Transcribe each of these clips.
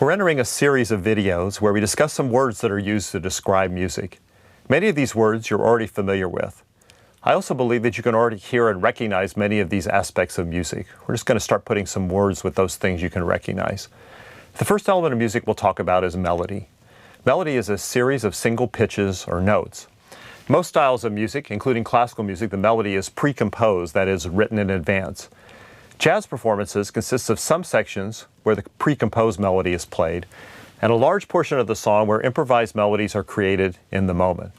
We're entering a series of videos where we discuss some words that are used to describe music. Many of these words you're already familiar with. I also believe that you can already hear and recognize many of these aspects of music. We're just going to start putting some words with those things you can recognize. The first element of music we'll talk about is melody. Melody is a series of single pitches or notes. Most styles of music, including classical music, the melody is precomposed, that is, written in advance. Jazz performances consist of some sections where the precomposed melody is played, and a large portion of the song where improvised melodies are created in the moment.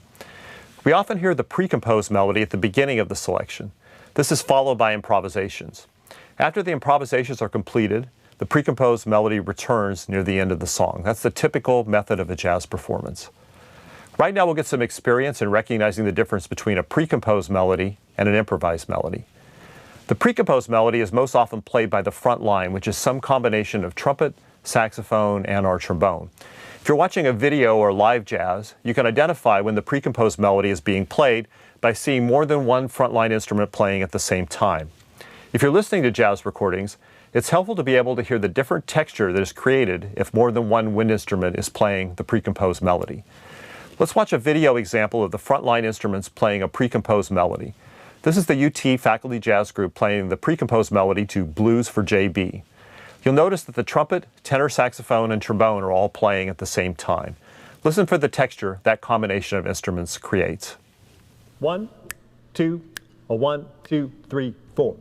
We often hear the precomposed melody at the beginning of the selection. This is followed by improvisations. After the improvisations are completed, the precomposed melody returns near the end of the song. That's the typical method of a jazz performance. Right now we'll get some experience in recognizing the difference between a precomposed melody and an improvised melody. The precomposed melody is most often played by the front line, which is some combination of trumpet, saxophone, and/or trombone. If you're watching a video or live jazz, you can identify when the precomposed melody is being played by seeing more than one frontline instrument playing at the same time. If you're listening to jazz recordings, it's helpful to be able to hear the different texture that is created if more than one wind instrument is playing the precomposed melody. Let's watch a video example of the frontline instruments playing a precomposed melody. This is the UT Faculty Jazz Group playing the precomposed melody to Blues for JB. You'll notice that the trumpet, tenor saxophone, and trombone are all playing at the same time. Listen for the texture that combination of instruments creates. 1, 2, 1, 2, 3, 4.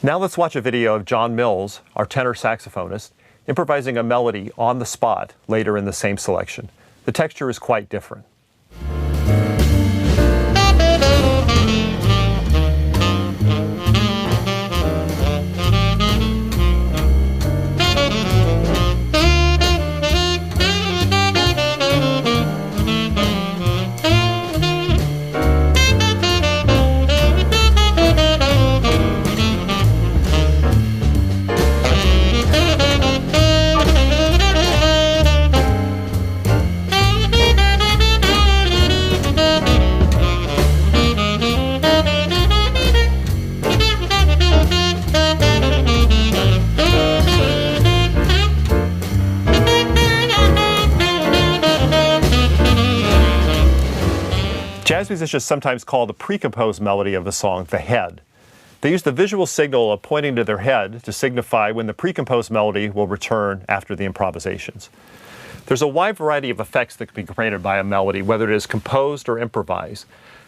Now let's watch a video of John Mills, our tenor saxophonist, improvising a melody on the spot later in the same selection. The texture is quite different. Jazz musicians sometimes call the precomposed melody of the song the head. They use the visual signal of pointing to their head to signify when the precomposed melody will return after the improvisations. There's a wide variety of effects that can be created by a melody, whether it is composed or improvised.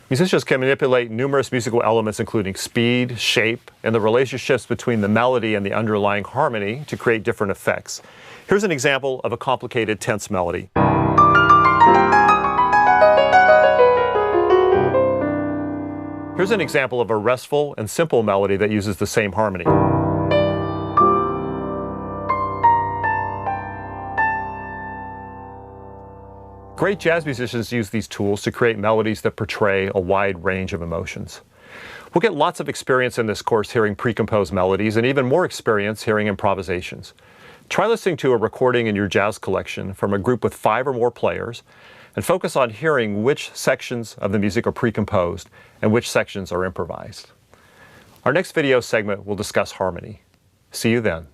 Musicians can manipulate numerous musical elements including speed, shape, and the relationships between the melody and the underlying harmony to create different effects. Here's an example of a complicated tense melody. Here's an example of a restful and simple melody that uses the same harmony. Great jazz musicians use these tools to create melodies that portray a wide range of emotions. We'll get lots of experience in this course hearing precomposed melodies and even more experience hearing improvisations. Try listening to a recording in your jazz collection from a group with 5 or more players and focus on hearing which sections of the music are precomposed and which sections are improvised. Our next video segment will discuss harmony. See you then.